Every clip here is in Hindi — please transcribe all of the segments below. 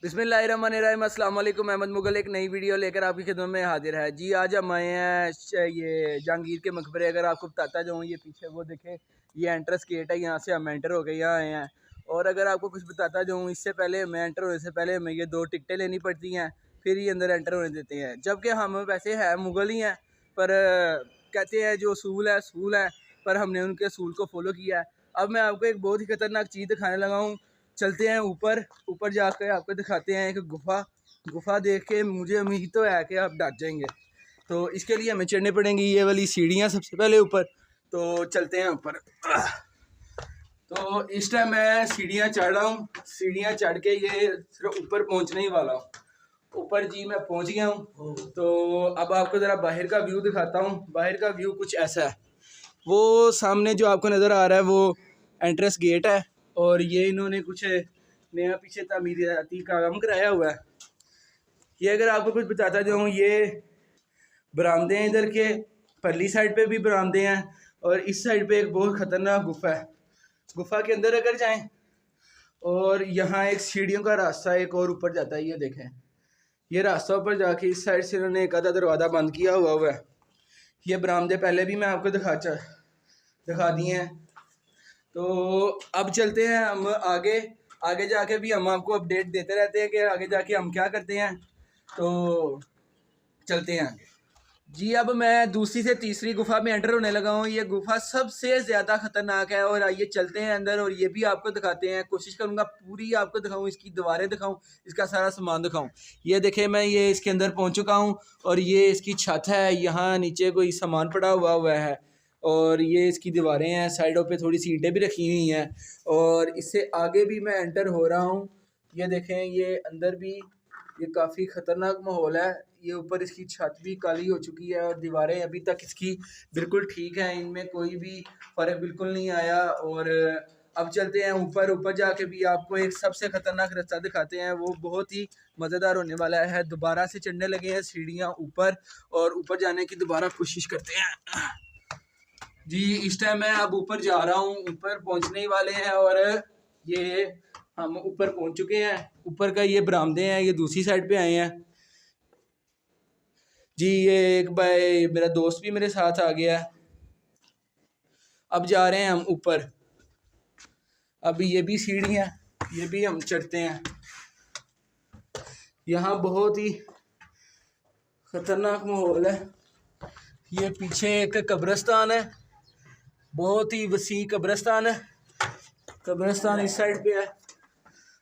बिस्मिल्लाहिर्रहमानिर्रहीम। अस्सलाम वालेकुम। अहमद मुगल एक नई वीडियो लेकर आपकी खिदमत में हाजिर है। जी आज हम आए हैं ये जहांगीर के मकबरे। अगर आपको बताता जाऊँ, ये पीछे वो देखें, ये एंट्रेंस गेट है, यहाँ से हम एंटर हो गए यहाँ आए हैं। और अगर आपको कुछ बताता जाऊँ, इससे पहले हमें एंटर होने से पहले हमें ये 2 टिकटें लेनी पड़ती हैं, फिर ये अंदर एंटर होने देते हैं। जबकि हम वैसे है मुगल ही हैं, पर कहते हैं जो असूल है, पर हमने उनके असूल को फॉलो किया है। अब मैं आपको एक बहुत ही खतरनाक चीज़ दिखाने लगा हूँ। चलते हैं ऊपर जाकर आपको दिखाते हैं एक गुफा देख के मुझे उम्मीद तो है कि आप डर जाएंगे। तो इसके लिए हमें चढ़ने पड़ेंगी ये वाली सीढ़ियाँ सबसे पहले ऊपर। तो चलते हैं ऊपर। तो इस टाइम मैं सीढ़ियाँ चढ़ रहा हूँ। सीढ़ियाँ चढ़ के ये सिर्फ ऊपर पहुँचने ही वाला हूँ। ऊपर जी मैं पहुँच गया हूँ। तो अब आपको ज़रा बाहर का व्यू दिखाता हूँ। बाहर का व्यू कुछ ऐसा है। वो सामने जो आपको नज़र आ रहा है वो एंट्रेंस गेट है, और ये इन्होंने कुछ नया पीछे तामीराती का काम कराया हुआ है। ये अगर आपको कुछ बताता जाऊँ, ये बरामदे हैं इधर के, परली साइड पे भी बरामदे हैं, और इस साइड पे एक बहुत ख़तरनाक गुफा है। गुफा के अंदर अगर जाएं, और यहाँ एक सीढ़ियों का रास्ता एक और ऊपर जाता है। ये देखें, ये रास्ता ऊपर जाके इस साइड से इन्होंने एक आधा दरवाज़ा बंद किया हुआ है। ये बरामदे पहले भी मैं आपको दिखा दिए हैं। तो अब चलते हैं हम आगे जाके भी हम आपको अपडेट देते रहते हैं कि आगे जाके हम क्या करते हैं। तो चलते हैं आगे। जी अब मैं दूसरी से तीसरी गुफा में एंटर होने लगा हूँ। ये गुफा सबसे ज़्यादा ख़तरनाक है, और आइए चलते हैं अंदर और ये भी आपको दिखाते हैं। कोशिश करूँगा पूरी आपको दिखाऊँ, इसकी दीवारें दिखाऊँ, इसका सारा सामान दिखाऊँ। ये देखें, मैं ये इसके अंदर पहुँच चुका हूँ, और ये इसकी छत है। यहाँ नीचे कोई सामान पड़ा हुआ है, और ये इसकी दीवारें हैं। साइडों पे थोड़ी सी ईंटें भी रखी हुई हैं, और इससे आगे भी मैं एंटर हो रहा हूँ। ये देखें, ये अंदर भी ये काफ़ी ख़तरनाक माहौल है। ये ऊपर इसकी छत भी काली हो चुकी है, और दीवारें अभी तक इसकी बिल्कुल ठीक हैं, इनमें कोई भी फ़र्क बिल्कुल नहीं आया। और अब चलते हैं ऊपर जाके भी आपको एक सबसे ख़तरनाक रास्ता दिखाते हैं। वो बहुत ही मज़ेदार होने वाला है। दोबारा से चढ़ने लगे हैं सीढ़ियाँ ऊपर, और ऊपर जाने की दोबारा कोशिश करते हैं। जी इस टाइम मैं अब ऊपर जा रहा हूँ, ऊपर पहुँचने ही वाले हैं, और ये हम ऊपर पहुँच चुके हैं। ऊपर का ये बरामदे हैं, ये दूसरी साइड पे आए हैं। जी ये एक भाई मेरा दोस्त भी मेरे साथ आ गया है। अब जा रहे हैं हम ऊपर। अब ये भी सीढ़ियाँ, ये भी हम चढ़ते हैं। यहाँ बहुत ही ख़तरनाक माहौल है। ये पीछे एक कब्रिस्तान है, बहुत ही वसी कब्रिस्तान है। कब्रिस्तान इस साइड पे है।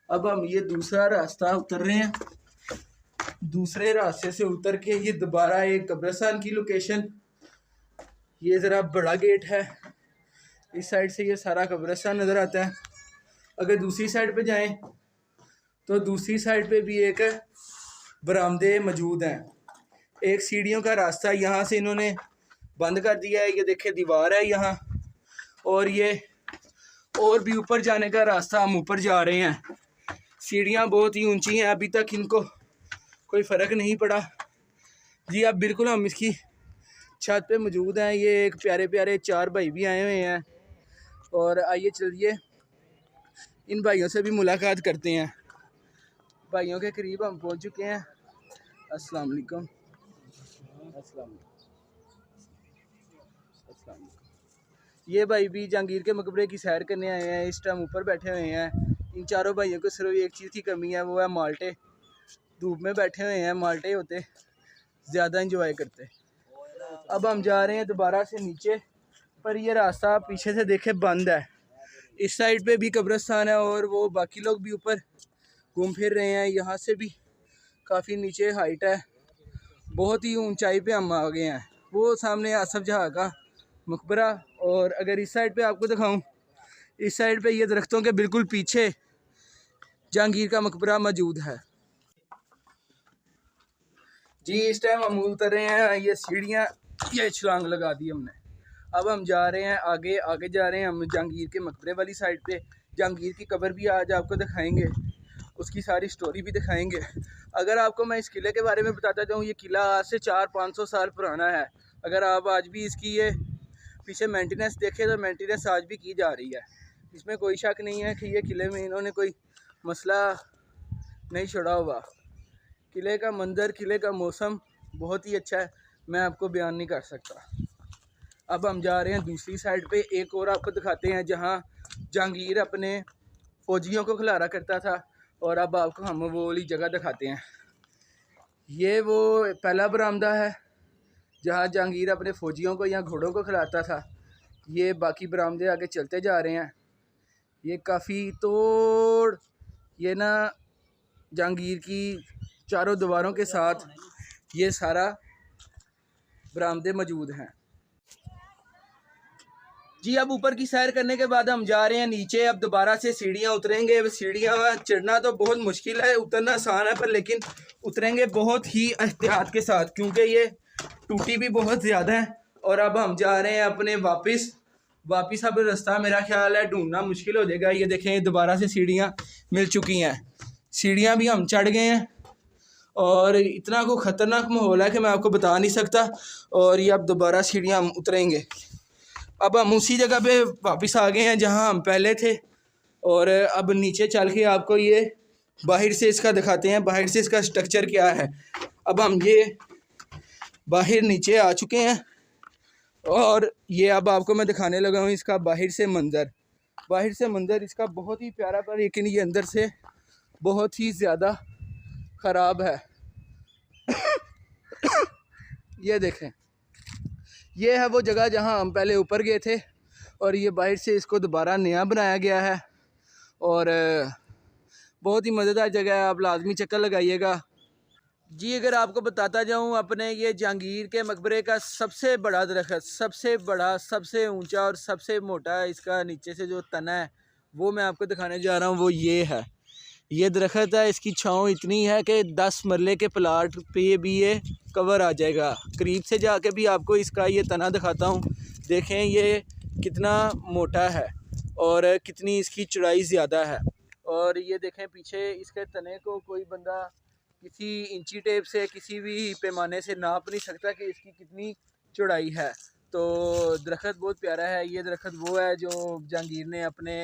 अब हम ये दूसरा रास्ता उतर रहे हैं। दूसरे रास्ते से उतर के ये दोबारा एक कब्रिस्तान की लोकेशन। ये ज़रा बड़ा गेट है, इस साइड से ये सारा कब्रिस्तान नज़र आता है। अगर दूसरी साइड पे जाएं, तो दूसरी साइड पे भी एक बरामदे मौजूद हैं। एक सीढ़ियों का रास्ता यहाँ से इन्होंने बंद कर दिया है। ये देखे दीवार है यहाँ, और ये और भी ऊपर जाने का रास्ता। हम ऊपर जा रहे हैं। सीढ़ियाँ बहुत ही ऊंची हैं, अभी तक इनको कोई फ़र्क नहीं पड़ा। जी अब बिल्कुल हम इसकी छत पे मौजूद हैं। ये एक प्यारे प्यारे 4 भाई भी आए हुए हैं, और आइए चलिए इन भाइयों से भी मुलाकात करते हैं। भाइयों के करीब हम पहुंच चुके हैं। अस्सलाम वालेकुम। ये भाई भी जहांगीर के मकबरे की सैर करने आए हैं। इस टाइम ऊपर बैठे हुए हैं। इन चारों भाइयों को सिर्फ एक चीज़ की कमी है, वो है माल्टे। धूप में बैठे हुए हैं, माल्टे होते ज़्यादा इंजॉय करते। अब हम जा रहे हैं दोबारा से नीचे, पर ये रास्ता पीछे से देखे बंद है। इस साइड पे भी कब्रिस्तान है, और वो बाकी लोग भी ऊपर घूम फिर रहे हैं। यहाँ से भी काफ़ी नीचे हाइट है, बहुत ही ऊंचाई पे हम आ गए हैं। वो सामने आसफ जहाँ का मकबरा। और अगर इस साइड पे आपको दिखाऊं, इस साइड पे ये दरख्तों के बिल्कुल पीछे जहांगीर का मकबरा मौजूद है। जी इस टाइम हम उतर रहे हैं। ये सीढ़ियाँ, ये छलांग लगा दी हमने। अब हम जा रहे हैं आगे जा रहे हैं हम जहांगीर के मकबरे वाली साइड पे। जहांगीर की कब्र भी आज आपको दिखाएंगे, उसकी सारी स्टोरी भी दिखाएंगे। अगर आपको मैं इस किले के बारे में बताता जाऊँ, ये किला आज से 400-500 साल पुराना है। अगर आप आज भी इसकी ये पीछे मेंटेनेंस देखें, तो मेंटेनेंस आज भी की जा रही है। इसमें कोई शक नहीं है कि ये किले में इन्होंने कोई मसला नहीं छोड़ा हुआ। किले का मंजर, किले का मौसम बहुत ही अच्छा है, मैं आपको बयान नहीं कर सकता। अब हम जा रहे हैं दूसरी साइड पे, एक और आपको दिखाते हैं जहाँ जहांगीर अपने फ़ौजियों को खिलारा करता था। और अब आपको हम वो वाली जगह दिखाते हैं। ये वो पहला बरामदा है जहाँ जहांगीर अपने फ़ौजियों को या घोड़ों को खिलाता था। ये बाकी बरामदे आगे चलते जा रहे हैं। ये काफ़ी तोड़, ये ना जहांगीर की चारों दीवारों के साथ ये सारा बरामदे मौजूद हैं। जी अब ऊपर की सैर करने के बाद हम जा रहे हैं नीचे। अब दोबारा से सीढ़ियाँ उतरेंगे। सीढ़ियाँ चढ़ना तो बहुत मुश्किल है, उतरना आसान है, पर लेकिन उतरेंगे बहुत ही एहतियात के साथ, क्योंकि ये टूटी भी बहुत ज़्यादा है। और अब हम जा रहे हैं अपने वापस अब रास्ता मेरा ख्याल है ढूंढना मुश्किल हो जाएगा। ये देखें दोबारा से सीढ़ियाँ मिल चुकी हैं, सीढ़ियाँ भी हम चढ़ गए हैं और इतना को ख़तरनाक माहौल है कि मैं आपको बता नहीं सकता। और ये अब दोबारा सीढ़ियाँ हम उतरेंगे। अब हम उसी जगह पे वापस आ गए हैं जहां हम पहले थे। और अब नीचे चल के आपको ये बाहर से इसका दिखाते हैं, बाहर से इसका स्ट्रक्चर क्या है। अब हम ये बाहर नीचे आ चुके हैं और ये अब आपको मैं दिखाने लगा हूँ इसका बाहर से मंज़र इसका बहुत ही प्यारा, पर लेकिन ये अंदर से बहुत ही ज़्यादा ख़राब है। ये देखें, ये है वो जगह जहां हम पहले ऊपर गए थे और ये बाहर से इसको दोबारा नया बनाया गया है और बहुत ही मज़ेदार जगह है। आप लाजमी चक्कर लगाइएगा। जी अगर आपको बताता जाऊं अपने ये जहांगीर के मकबरे का सबसे बड़ा दरख्त, सबसे बड़ा, सबसे ऊंचा और सबसे मोटा इसका नीचे से जो तना है वो मैं आपको दिखाने जा रहा हूँ। वो ये है, ये दरख्त है। इसकी छाँव इतनी है कि 10 मरले के प्लाट पे भी ये कवर आ जाएगा। करीब से जाके भी आपको इसका ये तना दिखाता हूँ। देखें ये कितना मोटा है और कितनी इसकी चौड़ाई ज़्यादा है। और ये देखें पीछे इसके तने को कोई बंदा किसी इंची टेप से, किसी भी पैमाने से नाप नहीं सकता कि इसकी कितनी चौड़ाई है। तो दरख्त बहुत प्यारा है। ये दरख्त वो है जो जहांगीर ने अपने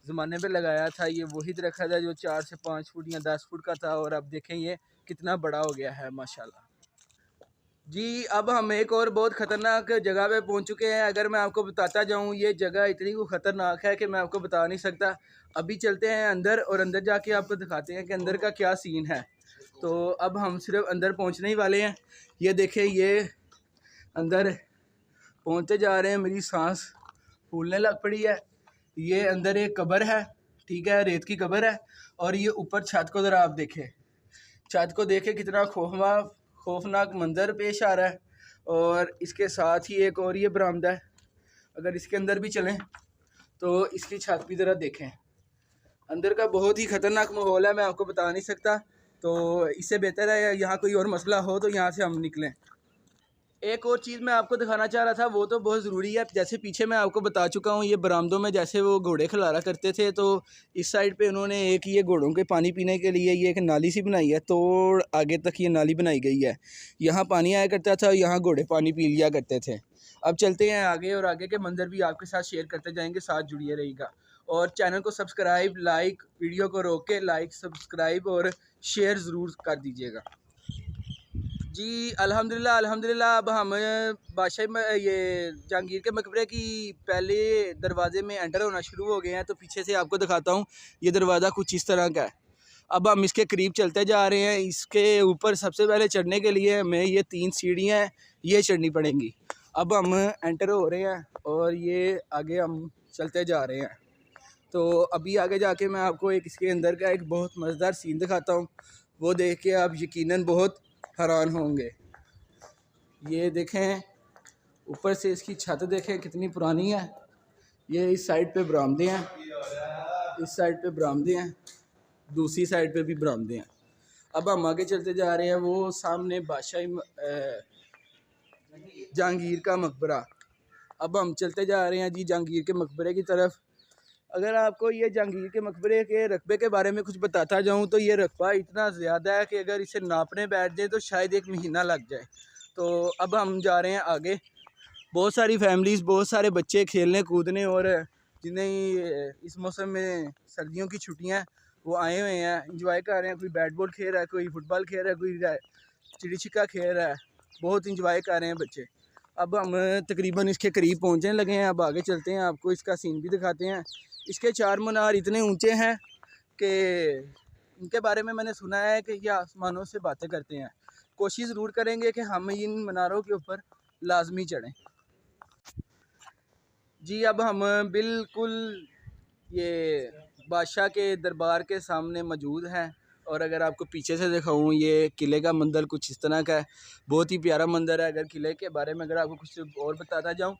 ज़माने पे लगाया था। ये वही दरख्त है जो 4 से 5 फुट या 10 फुट का था और अब देखें ये कितना बड़ा हो गया है माशाल्लाह। जी अब हम एक और बहुत ख़तरनाक जगह पे पहुंच चुके हैं। अगर मैं आपको बताता जाऊं ये जगह इतनी को ख़तरनाक है कि मैं आपको बता नहीं सकता। अभी चलते हैं अंदर और अंदर जाके आपको दिखाते हैं कि अंदर का क्या सीन है। तो अब हम सिर्फ अंदर पहुंचने ही वाले हैं। ये देखें, ये अंदर पहुंचते जा रहे हैं, मेरी सांस फूलने लग पड़ी है। ये अंदर एक कब्र है, ठीक है, रेत की कब्र है। और ये ऊपर छत को ज़रा आप देखें, छत को देखें कितना खौफनाक मंजर पेश आ रहा है। और इसके साथ ही एक और ये बरामदा है। अगर इसके अंदर भी चलें तो इसकी छत भी ज़रा देखें। अंदर का बहुत ही ख़तरनाक माहौल है, मैं आपको बता नहीं सकता। तो इससे बेहतर है यहाँ कोई और मसला हो तो यहाँ से हम निकलें। एक और चीज़ मैं आपको दिखाना चाह रहा था, वो तो बहुत ज़रूरी है। जैसे पीछे मैं आपको बता चुका हूँ, ये बरामदों में जैसे वो घोड़े खिलारा करते थे, तो इस साइड पे उन्होंने एक ये घोड़ों के पानी पीने के लिए ये एक नाली सी बनाई है। तो आगे तक ये नाली बनाई गई है, यहाँ पानी आया करता था, यहाँ घोड़े पानी पी लिया करते थे। अब चलते हैं आगे और आगे के मंजर भी आपके साथ शेयर करते जाएंगे, साथ जुड़िए रहिएगा। और चैनल को सब्सक्राइब, लाइक, वीडियो को रोक के लाइक, सब्सक्राइब और शेयर ज़रूर कर दीजिएगा। जी अल्हम्दुलिल्लाह अब हम बादशाह ये जहांगीर के मकबरे की पहले दरवाज़े में एंटर होना शुरू हो गए हैं। तो पीछे से आपको दिखाता हूँ, ये दरवाज़ा कुछ इस तरह का है। अब हम इसके करीब चलते जा रहे हैं। इसके ऊपर सबसे पहले चढ़ने के लिए हमें ये 3 सीढ़ियाँ हैं, ये चढ़नी पड़ेंगी। अब हम एंटर हो रहे हैं और ये आगे हम चलते जा रहे हैं। तो अभी आगे जाके मैं आपको एक इसके अंदर का एक बहुत मज़ेदार सीन दिखाता हूँ, वो देख के आप यकीनन बहुत हैरान होंगे। ये देखें ऊपर से इसकी छत देखें कितनी पुरानी है। ये इस साइड पे बरामदे हैं, इस साइड पे बरामदे हैं, दूसरी साइड पे भी बरामदे हैं। अब हम आगे चलते जा रहे हैं, वो सामने बादशाह जहांगीर का मकबरा। अब हम चलते जा रहे हैं जी जहांगीर के मकबरे की तरफ। अगर आपको ये जहांगीर के मकबरे के रकबे के बारे में कुछ बताता जाऊं तो ये रकबा इतना ज़्यादा है कि अगर इसे नापने बैठ जाए तो शायद 1 महीना लग जाए। तो अब हम जा रहे हैं आगे। बहुत सारी फैमिलीज़, बहुत सारे बच्चे खेलने कूदने और जिन्हें इस मौसम में सर्दियों की छुट्टियां वो आए हुए हैं, इंजॉय कर रहे हैं। कोई बैट बॉल खेल रहा है, कोई फुटबॉल खेल रहा है, कोई चिड़ी छिक्का खेल रहा है। बहुत इंजॉय कर रहे हैं बच्चे। अब हम तकरीबन इसके करीब पहुंचने लगे हैं। अब आगे चलते हैं, आपको इसका सीन भी दिखाते हैं। इसके 4 मीनार इतने ऊंचे हैं कि इनके बारे में मैंने सुना है कि ये आसमानों से बातें करते हैं। कोशिश ज़रूर करेंगे कि हम इन मीनारों के ऊपर लाजमी चढ़ें। जी अब हम बिल्कुल ये बादशाह के दरबार के सामने मौजूद हैं। और अगर आपको पीछे से दिखाऊं, ये किले का मंदिर कुछ इस तरह का है। बहुत ही प्यारा मंदिर है। अगर किले के बारे में अगर आपको कुछ और बताता जाऊं,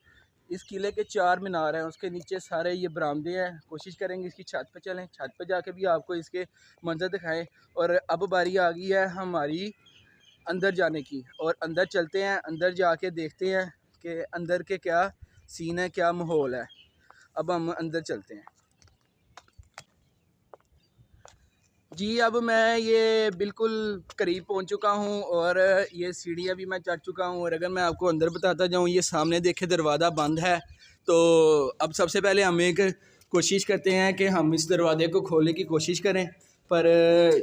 इस किले के 4 मीनार हैं, उसके नीचे सारे ये बरामदे हैं। कोशिश करेंगे इसकी छत पे चलें, छत पे जाके भी आपको इसके मंजर दिखाएं। और अब बारी आ गई है हमारी अंदर जाने की, और अंदर चलते हैं। अंदर जाके देखते हैं कि अंदर के क्या सीन है, क्या माहौल है। अब हम अंदर चलते हैं। जी अब मैं ये बिल्कुल करीब पहुंच चुका हूं और ये सीढ़ियाँ भी मैं चढ़ चुका हूं। और अगर मैं आपको अंदर बताता जाऊं, ये सामने देखे दरवाज़ा बंद है। तो अब सबसे पहले हम एक कोशिश करते हैं कि हम इस दरवाजे को खोलने की कोशिश करें, पर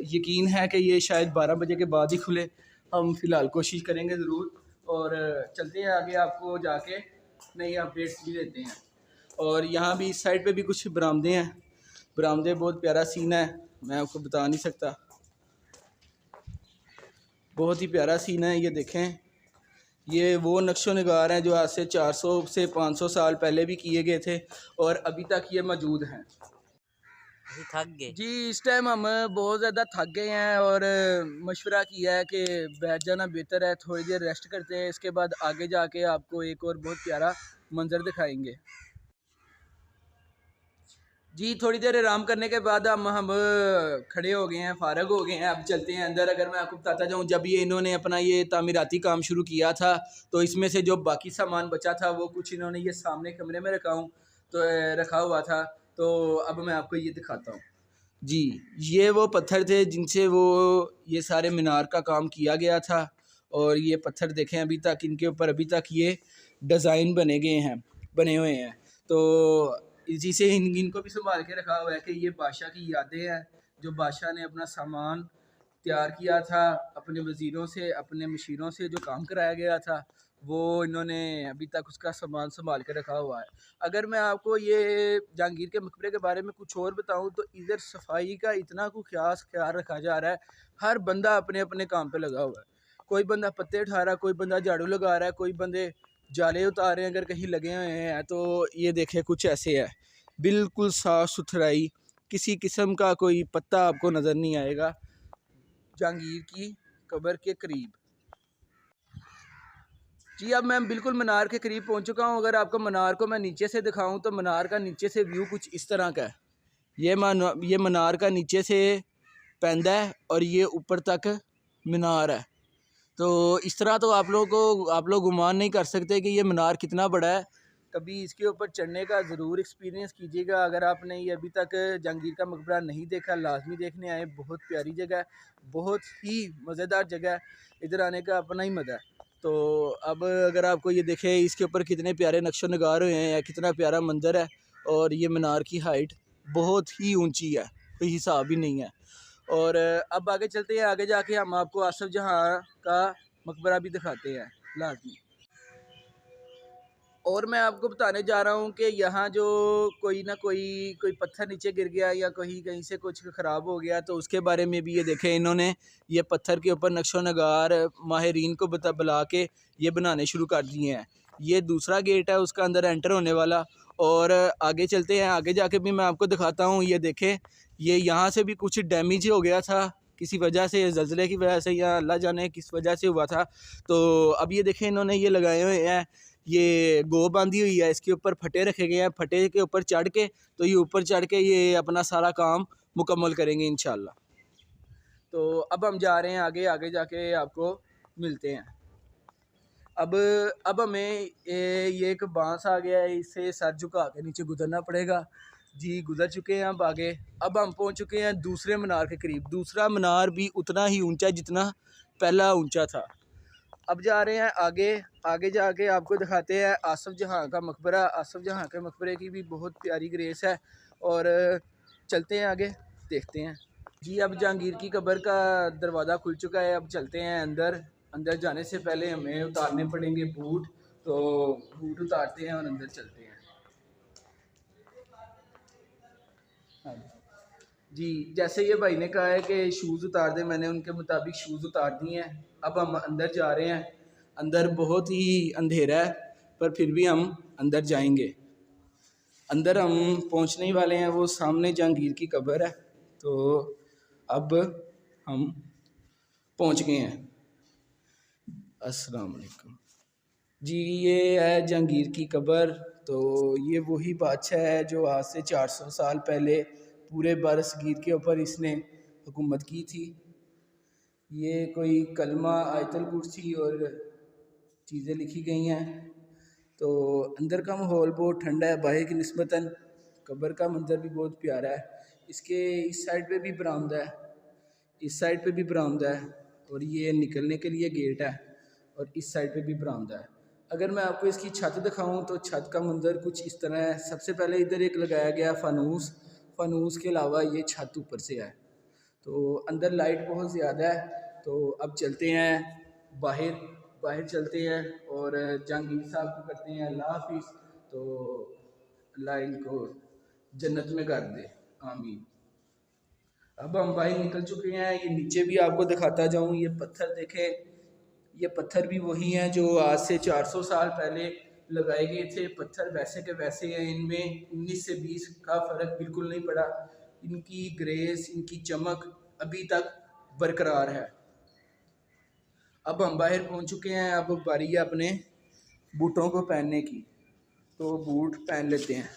यकीन है कि ये शायद 12 बजे के बाद ही खुले। हम फ़िलहाल कोशिश करेंगे ज़रूर, और चलते हैं आगे, आपको जाके नई अपडेट्स भी देते हैं। और यहाँ भी इस साइड पे भी कुछ बरामदे हैं। बरामदे बहुत प्यारा सीन है, मैं आपको बता नहीं सकता। बहुत ही प्यारा सीन है। ये देखें, ये वो नक्शो नगार हैं जो आज से 400 से 500 साल पहले भी किए गए थे और अभी तक ये मौजूद हैं। थक गए जी इस टाइम हम बहुत ज़्यादा थक गए हैं और मशवरा किया है कि बैठ जाना बेहतर है, थोड़ी देर रेस्ट करते हैं। इसके बाद आगे जाके आपको एक और बहुत प्यारा मंजर दिखाएंगे। जी थोड़ी देर आराम करने के बाद हम खड़े हो गए हैं, फारग हो गए हैं। अब चलते हैं अंदर। अगर मैं आपको बताता जाऊं, जब ये इन्होंने अपना ये तामीराती काम शुरू किया था, तो इसमें से जो बाकी सामान बचा था वो कुछ इन्होंने ये सामने कमरे में रखा हुआ था। तो अब मैं आपको ये दिखाता हूँ। जी ये वो पत्थर थे जिनसे वो ये सारे मीनार का काम किया गया था। और ये पत्थर देखें, अभी तक इनके ऊपर अभी तक ये डिज़ाइन बने हुए हैं। तो इसी से इनको भी संभाल के रखा हुआ है कि ये बादशाह की यादें हैं, जो बादशाह ने अपना सामान तैयार किया था अपने वज़ीरों से, अपने मशीरों से जो काम कराया गया था, वो इन्होंने अभी तक उसका सामान संभाल के रखा हुआ है। अगर मैं आपको ये जहांगीर के मकबरे के बारे में कुछ और बताऊं, तो इधर सफाई का इतना कुछ खास ख्याल रखा जा रहा है। हर बंदा अपने अपने काम पे लगा हुआ है। कोई बंदा पत्ते उठा रहा है, कोई बंदा झाड़ू लगा रहा है, कोई बंदे जाले उतार रहे हैं अगर कहीं लगे हुए हैं। तो ये देखें, कुछ ऐसे है, बिल्कुल साफ़ सुथराई, किसी किस्म का कोई पत्ता आपको नज़र नहीं आएगा जहांगीर की कब्र के करीब। जी अब मैं बिल्कुल मीनार के करीब पहुंच चुका हूं। अगर आपको मीनार को मैं नीचे से दिखाऊं, तो मीनार का नीचे से व्यू कुछ इस तरह का है। ये मीनार का नीचे से पैंदा है और ये ऊपर तक मीनार है। तो इस तरह तो आप लोग गुमान नहीं कर सकते कि ये मीनार कितना बड़ा है। कभी इसके ऊपर चढ़ने का ज़रूर एक्सपीरियंस कीजिएगा। अगर आपने ये अभी तक जहांगीर का मकबरा नहीं देखा, लाजमी देखने आए। बहुत प्यारी जगह है, बहुत ही मज़ेदार जगह है, इधर आने का अपना ही मज़ा है। तो अब अगर आपको ये देखें, इसके ऊपर कितने प्यारे नक्शो नगार हुए हैं, कितना प्यारा मंदिर है। और ये मीनार की हाइट बहुत ही ऊँची है, कोई हिसाब ही नहीं है। और अब आगे चलते हैं, आगे जाके हम आपको आसफ जहाँ का मकबरा भी दिखाते हैं लाजमी। और मैं आपको बताने जा रहा हूँ कि यहाँ जो कोई पत्थर नीचे गिर गया या कहीं से कुछ ख़राब हो गया, तो उसके बारे में भी ये देखें, इन्होंने ये पत्थर के ऊपर नक्शो नगार माहिरीन को बुला के ये बनाने शुरू कर दिए हैं। ये दूसरा गेट है उसका अंदर एंटर होने वाला। और आगे चलते हैं, आगे जाके भी मैं आपको दिखाता हूँ। ये देखें, ये यहाँ से भी कुछ डैमेज हो गया था किसी वजह से, ज़लज़ले की वजह से, या अल्लाह जाने किस वजह से हुआ था। तो अब ये देखें, इन्होंने ये लगाए हुए हैं, ये गो बांधी हुई है, इसके ऊपर फटे रखे गए हैं। फटे के ऊपर चढ़ के, तो ये ऊपर चढ़ के ये अपना सारा काम मुकम्मल करेंगे इंशाल्लाह। तो अब हम जा रहे हैं आगे, आगे जाके आपको मिलते हैं। अब हमें ये एक बांस आ गया है, इससे सर झुका के नीचे गुजरना पड़ेगा। जी गुजर चुके हैं अब आगे। अब हम पहुंच चुके हैं दूसरे मीनार के करीब। दूसरा मीनार भी उतना ही ऊंचा जितना पहला ऊंचा था। अब जा रहे हैं आगे, आगे जाके आपको दिखाते हैं आसफ जहाँ का मकबरा। आसफ जहाँ के मकबरे की भी बहुत प्यारी ग्रेस है। और चलते हैं आगे, देखते हैं। जी अब जहांगीर की कब्र का दरवाज़ा खुल चुका है। अब चलते हैं अंदर। अंदर जाने से पहले हमें उतारने पड़ेंगे बूट, तो बूट उतारते हैं और अंदर चलते हैं। हाँ जी, जैसे ये भाई ने कहा है कि शूज़ उतार दें, मैंने उनके मुताबिक शूज़ उतार दिए हैं। अब हम अंदर जा रहे हैं। अंदर बहुत ही अंधेरा है, पर फिर भी हम अंदर जाएंगे। अंदर हम पहुंचने ही वाले हैं। वो सामने जहांगीर की कब्र है। तो अब हम पहुंच गए हैं। अस्सलाम वालेकुम जी। ये है जहांगीर की कब्र। तो ये वही बादशाह है जो आज से 400 साल पहले पूरे बरसगीर के ऊपर इसने हुकूमत की थी। ये कोई कलमा आयतुल कुर्सी और चीज़ें लिखी गई हैं। तो अंदर का माहौल बहुत ठंडा है बाहर की निस्बतन। कब्र का मंजर भी बहुत प्यारा है। इसके इस साइड पे भी बरामदा है, इस साइड पे भी बरामदा है, और ये निकलने के लिए गेट है, और इस साइड पे भी बरामदा है। अगर मैं आपको इसकी छत दिखाऊं तो छत का मंजर कुछ इस तरह है। सबसे पहले इधर एक लगाया गया फानूस। फानूस के अलावा ये छत ऊपर से है। तो अंदर लाइट बहुत ज़्यादा है। तो अब चलते हैं बाहर। बाहर चलते हैं और जहांगीर साहब को करते हैं अल्लाह हाफिज़। तो अल्लाह इनको जन्नत में कर दे, आमीन। अब हम बाहर निकल चुके हैं। ये नीचे भी आपको दिखाता जाऊं। ये पत्थर देखें, ये पत्थर भी वही हैं जो आज से 400 साल पहले लगाए गए थे। पत्थर वैसे के वैसे हैं। इनमें 19 से 20 का फ़र्क बिल्कुल नहीं पड़ा। इनकी ग्रेस, इनकी चमक अभी तक बरकरार है। अब हम बाहर पहुंच चुके हैं। अब बारी है अपने बूटों को पहनने की। तो बूट पहन लेते हैं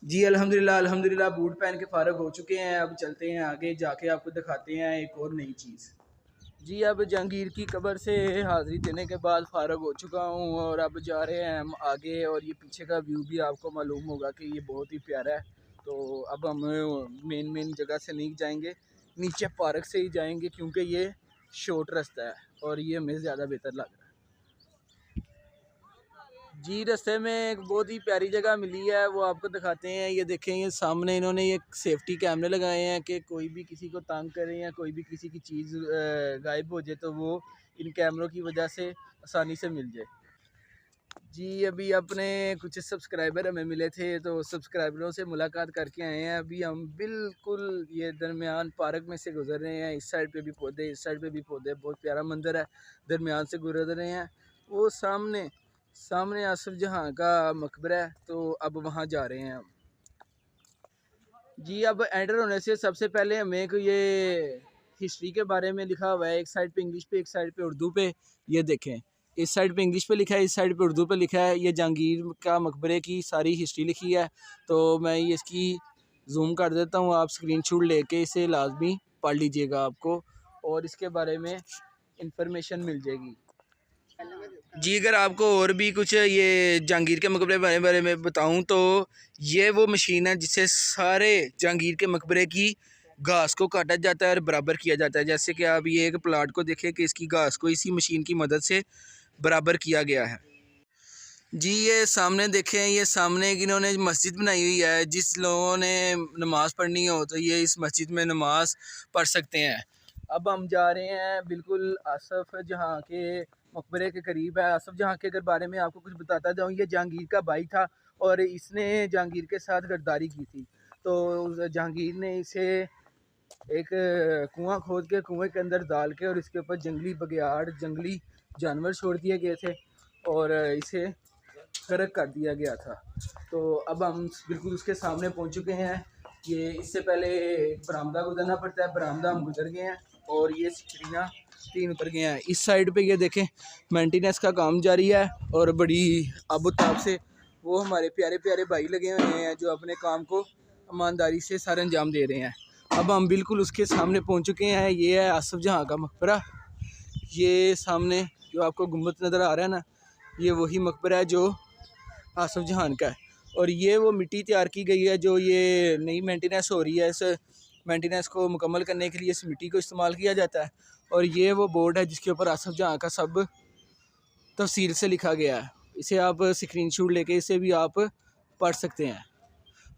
जी। अल्हम्दुलिल्लाह अल्हम्दुलिल्लाह बूट पहन के फ़ारग हो चुके हैं। अब चलते हैं आगे, जाके आपको दिखाते हैं एक और नई चीज़। जी अब जहांगीर की कब्र से हाज़िरी देने के बाद फ़ारग हो चुका हूँ, और अब जा रहे हैं हम आगे। और ये पीछे का व्यू भी आपको मालूम होगा कि ये बहुत ही प्यारा है। तो अब हम मेन जगह से नहीं जाएंगे, नीचे पार्क से ही जाएंगे, क्योंकि ये शॉर्ट रास्ता है और ये हमें ज़्यादा बेहतर लग रहा है। जी रास्ते में एक बहुत ही प्यारी जगह मिली है, वो आपको दिखाते हैं। ये देखें, ये सामने इन्होंने ये सेफ्टी कैमरे लगाए हैं कि कोई भी किसी को तंग करे या कोई भी किसी की चीज़ गायब हो जाए तो वो इन कैमरों की वजह से आसानी से मिल जाए। जी अभी अपने कुछ सब्सक्राइबर हमें मिले थे, तो सब्सक्राइबरों से मुलाकात करके आए हैं। अभी हम बिल्कुल ये दरमियान पार्क में से गुजर रहे हैं। इस साइड पे भी पौधे, इस साइड पे भी पौधे, बहुत प्यारा मंजर है। दरमियान से गुजर रहे हैं। वो सामने सामने आसिफ जहाँ का मकबरा है, तो अब वहाँ जा रहे हैं हम। जी अब एंटर होने से सबसे पहले हमें एक ये हिस्ट्री के बारे में लिखा हुआ है, एक साइड पे इंग्लिश पे, एक साइड पे उर्दू पे। ये देखें, इस साइड पे इंग्लिश पे लिखा है, इस साइड पे उर्दू पे लिखा है। ये जहांगीर का मकबरे की सारी हिस्ट्री लिखी है। तो मैं ये इसकी जूम कर देता हूँ, आप स्क्रीनशॉट लेके इसे लाजमी पढ़ लीजिएगा आपको, और इसके बारे में इंफॉर्मेशन मिल जाएगी। जी अगर आपको और भी कुछ ये जहांगीर के मकबरे के बारे में बताऊं तो ये वो मशीन है जिससे सारे जहांगीर के मकबरे की घास को काटा जाता है और बराबर किया जाता है। जैसे कि आप ये एक प्लाट को देखें कि इसकी घास को इसी मशीन की मदद से बराबर किया गया है। जी ये सामने देखें, ये सामने एक इन्होंने मस्जिद बनाई हुई है। जिस लोगों ने नमाज़ पढ़नी हो तो ये इस मस्जिद में नमाज पढ़ सकते हैं। अब हम जा रहे हैं बिल्कुल आसफ जहाँ के मकबरे के करीब है। आसफ जहाँ के अगर बारे में आपको कुछ बताता जाऊँ, ये जहांगीर का भाई था और इसने जहांगीर के साथ गद्दारी की थी। तो जहांगीर ने इसे एक कुआं खोद के कुएं के अंदर डाल के और इसके ऊपर जंगली बघियाड़, जंगली जानवर छोड़ दिए गए थे और इसे गर्क कर दिया गया था। तो अब हम बिल्कुल उसके सामने पहुंच चुके हैं। ये इससे पहले बरामदा गुजरना पड़ता है, बरामदा हम गुजर गए हैं और ये सीढ़ियाँ 3 उतर गए हैं। इस साइड पे ये देखें मेंटेनेंस का काम जारी है और बड़ी आबोताब से वो हमारे प्यारे प्यारे भाई लगे हुए हैं जो अपने काम को ईमानदारी से सारे अंजाम दे रहे हैं। अब हम बिल्कुल उसके सामने पहुंच चुके हैं। ये है आसफ जहाँ का मकबरा। ये सामने जो आपको गुम्बद नज़र आ रहा है ना, ये वही मकबरा है जो आसफ जहान का है। और ये वो मिट्टी तैयार की गई है जो ये नई मेंटेनेंस हो रही है। इस मेंटेनेंस को मुकम्मल करने के लिए इस मिट्टी को इस्तेमाल किया जाता है। और ये वो बोर्ड है जिसके ऊपर आसफ जहाँ का सब तफसील से लिखा गया है। इसे आप स्क्रीनशॉट लेके इसे भी आप पढ़ सकते हैं।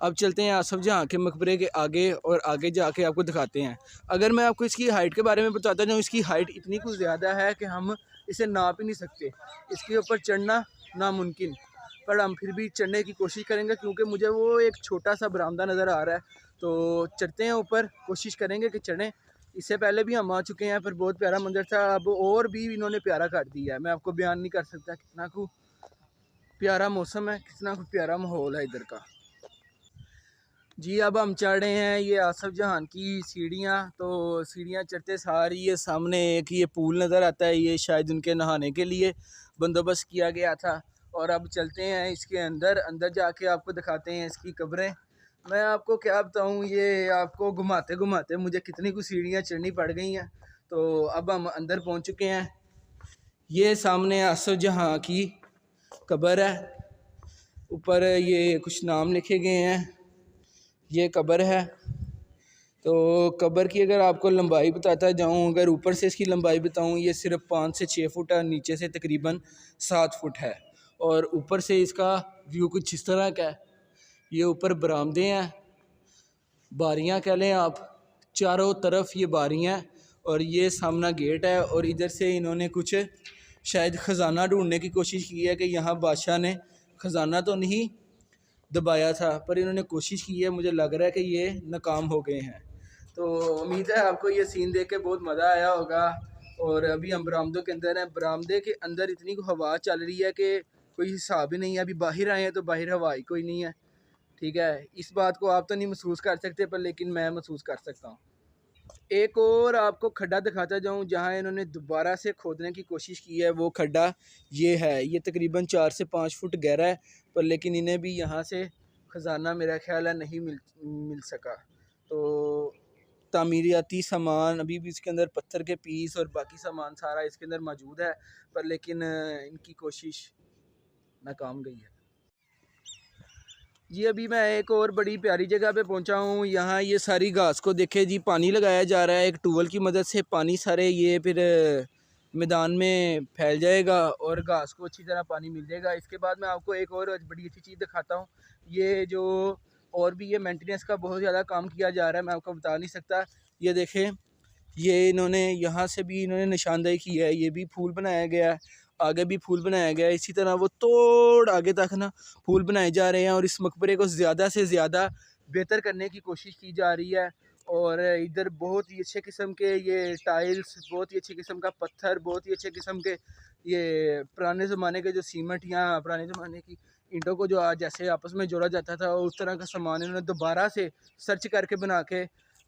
अब चलते हैं आसफ जहाँ के मकबरे के आगे और आगे जाके आपको दिखाते हैं। अगर मैं आपको इसकी हाइट के बारे में बताता जाऊँ, इसकी हाइट इतनी कुछ ज़्यादा है कि हम इसे नाप ही नहीं सकते। इसके ऊपर चढ़ना नामुमकिन, पर हम फिर भी चढ़ने की कोशिश करेंगे क्योंकि मुझे वो एक छोटा सा बरामदा नज़र आ रहा है। तो चढ़ते हैं ऊपर, कोशिश करेंगे कि चढ़ें। इससे पहले भी हम आ चुके हैं, पर बहुत प्यारा मंजर था। अब और भी इन्होंने प्यारा कर दिया है, मैं आपको बयान नहीं कर सकता कितना को प्यारा मौसम है, कितना को प्यारा माहौल है इधर का। जी अब हम चढ़ रहे हैं ये आसफ जहान की सीढ़ियाँ। तो सीढ़ियाँ चढ़ते सारी ये सामने एक ये पूल नज़र आता है, ये शायद उनके नहाने के लिए बंदोबस्त किया गया था। और अब चलते हैं इसके अंदर, अंदर जाके आपको दिखाते हैं इसकी कब्रें। मैं आपको क्या बताऊँ, ये आपको घुमाते घुमाते मुझे कितनी कुछ सीढ़ियाँ चढ़नी पड़ गई हैं। तो अब हम अंदर पहुँच चुके हैं। ये सामने आसफ जहाँ की कब्र है, ऊपर ये कुछ नाम लिखे गए हैं, ये कब्र है। तो कब्र की अगर आपको लंबाई बताता जाऊँ, अगर ऊपर से इसकी लंबाई बताऊँ, ये सिर्फ 5 से 6 फुट है, नीचे से तकरीबन 7 फुट है। और ऊपर से इसका व्यू कुछ इस तरह का है। ये ऊपर बरामदे हैं, बारियां कह लें आप, चारों तरफ ये बारियां, और ये सामना गेट है। और इधर से इन्होंने कुछ शायद ख़जाना ढूंढने की कोशिश की है कि यहाँ बादशाह ने ख़जाना तो नहीं दबाया था, पर इन्होंने कोशिश की है। मुझे लग रहा है कि ये नाकाम हो गए हैं। तो उम्मीद है आपको ये सीन देख के बहुत मज़ा आया होगा। और अभी हम बरामदों के अंदर हैं। बरामदे के अंदर इतनी हवा चल रही है कि कोई हिसाब ही नहीं है। अभी बाहर आए हैं तो बाहर हवा ही कोई नहीं है। ठीक है, इस बात को आप तो नहीं महसूस कर सकते, पर लेकिन मैं महसूस कर सकता हूँ। एक और आपको खड्डा दिखाता जाऊँ जहाँ इन्होंने दोबारा से खोदने की कोशिश की है। वो खड्डा ये है, ये तकरीबन 4 से 5 फुट गहरा है, पर लेकिन इन्हें भी यहाँ से ख़जाना मेरा ख्याल है नहीं मिल सका। तो तामीराती सामान अभी भी इसके अंदर, पत्थर के पीस और बाकी सामान सारा इसके अंदर मौजूद है, पर लेकिन इनकी कोशिश नाकाम गई है। जी अभी मैं एक और बड़ी प्यारी जगह पे पहुंचा हूँ। यहाँ ये सारी घास को देखे जी, पानी लगाया जा रहा है एक ट्यूबवेल की मदद से। पानी सारे ये फिर मैदान में फैल जाएगा और घास को अच्छी तरह पानी मिल जाएगा। इसके बाद मैं आपको एक और बड़ी अच्छी चीज़ दिखाता हूँ। ये जो और भी ये मेंटेनेंस का बहुत ज़्यादा काम किया जा रहा है, मैं आपको बता नहीं सकता। ये देखें, ये इन्होंने यहाँ से भी इन्होंने निशानदेही की है, ये भी फूल बनाया गया है, आगे भी फूल बनाया गया है। इसी तरह वो तोड़ आगे तक ना फूल बनाए जा रहे हैं और इस मकबरे को ज़्यादा से ज़्यादा बेहतर करने की कोशिश की जा रही है। और इधर बहुत ही अच्छे किस्म के ये टाइल्स, बहुत ही अच्छे किस्म का पत्थर, बहुत ही अच्छे किस्म के ये पुराने ज़माने के जो सीमेंट या पुराने ज़माने की ईंटों को जो आज जैसे आपस में जोड़ा जाता था, उस तरह का सामान इन्होंने दोबारा से सर्च करके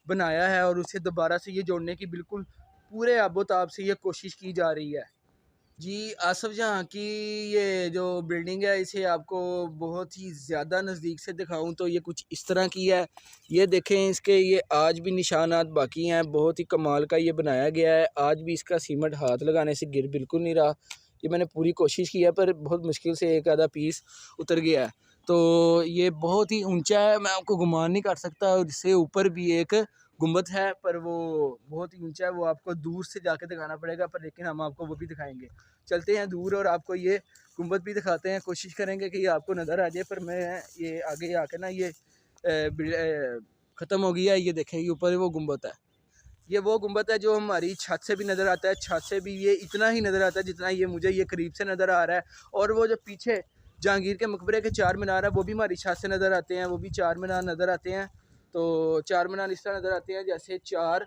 बनाया है। और उसे दोबारा से ये जोड़ने की बिल्कुल पूरे आबोताब से ये कोशिश की जा रही है। जी आसफ जहाँ की ये जो बिल्डिंग है, इसे आपको बहुत ही ज़्यादा नज़दीक से दिखाऊं तो ये कुछ इस तरह की है। ये देखें, इसके ये आज भी निशानात बाकी हैं। बहुत ही कमाल का ये बनाया गया है। आज भी इसका सीमेंट हाथ लगाने से गिर बिल्कुल नहीं रहा। ये मैंने पूरी कोशिश की है, पर बहुत मुश्किल से एक आधा पीस उतर गया है। तो ये बहुत ही ऊंचा है, मैं आपको गुमान नहीं कर सकता। और इससे ऊपर भी एक गुंबद है, पर वो बहुत ही ऊंचा है, वो आपको दूर से जाके दिखाना पड़ेगा, पर लेकिन हम आपको वो भी दिखाएंगे। चलते हैं दूर और आपको ये गुंबद भी दिखाते हैं। कोशिश करेंगे कि ये आपको नज़र आ जाए, पर मैं ये आगे आके ना ये ख़त्म हो गया है। ये देखें, ये ऊपर वो गुंबद है, ये वो गुंबद है जो हमारी छत से भी नज़र आता है। छत से भी ये इतना ही नज़र आता है जितना ये मुझे ये करीब से नज़र आ रहा है। और वो जो पीछे जहांगीर के मकबरे के 4 मीनार है, वो भी हमारी छत से नज़र आते हैं। वो भी 4 मीनार नज़र आते हैं। तो 4 मीनार इस तरह नज़र आते हैं जैसे 4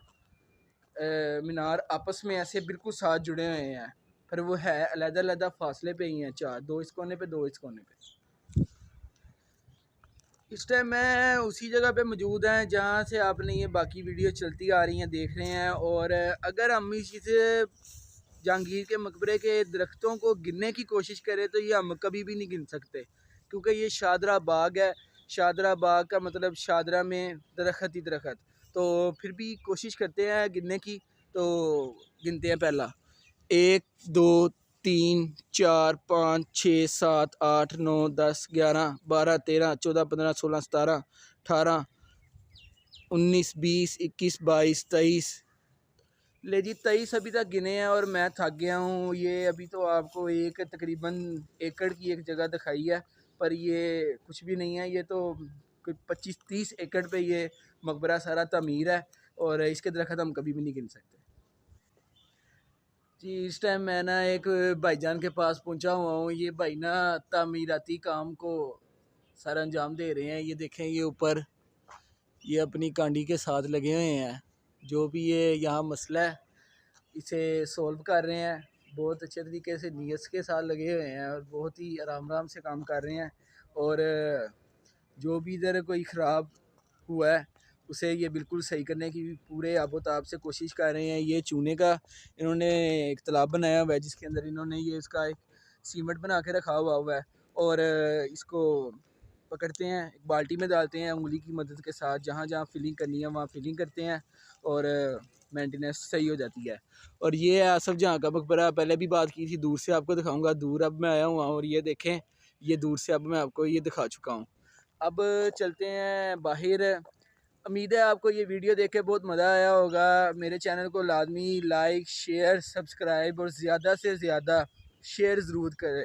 मीनार आपस में ऐसे बिल्कुल साथ जुड़े हुए हैं, पर वो है अलग-अलग फासले पे ही हैं। 4, 2 इस कोने पे, 2 इस कोने पे। इस टाइम मैं उसी जगह पे मौजूद हैं जहाँ से आपने ये बाकी वीडियो चलती आ रही हैं देख रहे हैं। और अगर हम इसी से जहांगीर के मकबरे के दरख्तों को गिनने की कोशिश करें तो ये हम कभी भी नहीं गिन सकते, क्योंकि ये शादरा बाग है। शादरा बाग का मतलब शादरा में दरख्त ही दरख्त। तो फिर भी कोशिश करते हैं गिनने की। तो गिनते हैं, पहला 1 2 3 4 5 6 7 8 9 10 11 12 13 14 15 16 17 18 19 20 21 22 23। ले जी 23 अभी तक गिने हैं और मैं थक गया हूँ। ये अभी तो आपको एक तकरीबन एकड़ की एक जगह दिखाई है, पर ये कुछ भी नहीं है। ये तो कोई 25-30 एकड़ पे ये मकबरा सारा तमीर है और इसके दरख्त हम कभी भी नहीं गिन सकते जी। इस टाइम मैं ना एक भाईजान के पास पहुंचा हुआ हूँ। ये भाई ना तामीराती काम को सारा अंजाम दे रहे हैं। ये देखें, ये ऊपर ये अपनी कांडी के साथ लगे हुए हैं। जो भी ये यहाँ मसला है इसे सॉल्व कर रहे हैं। बहुत अच्छे तरीके से नीयत के साथ लगे हुए हैं और बहुत ही आराम से काम कर रहे हैं। और जो भी इधर कोई ख़राब हुआ है उसे ये बिल्कुल सही करने की पूरे आबोताब से कोशिश कर रहे हैं। ये चूने का इन्होंने एक तालाब बनाया हुआ है जिसके अंदर इन्होंने ये इसका एक सीमेंट बना के रखा हुआ है और इसको पकड़ते हैं, एक बाल्टी में डालते हैं उंगली की मदद के साथ। जहाँ जहाँ फिलिंग करनी है वहाँ फिलिंग करते हैं और मेंटेनेंस सही हो जाती है। और ये आसफ जहाँ का मकबरा पहले भी बात की थी, दूर से आपको दिखाऊंगा। दूर अब मैं आया हूँ और ये देखें, ये दूर से अब मैं आपको ये दिखा चुका हूँ। अब चलते हैं बाहर। उम्मीद है आपको ये वीडियो देख के बहुत मज़ा आया होगा। मेरे चैनल को लाजमी लाइक शेयर सब्सक्राइब और ज़्यादा से ज़्यादा शेयर ज़रूर करें।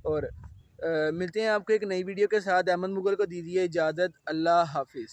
और मिलते हैं आपको एक नई वीडियो के साथ। अहमद मुगल को दीजिए इजाज़त। अल्लाह हाफिज़।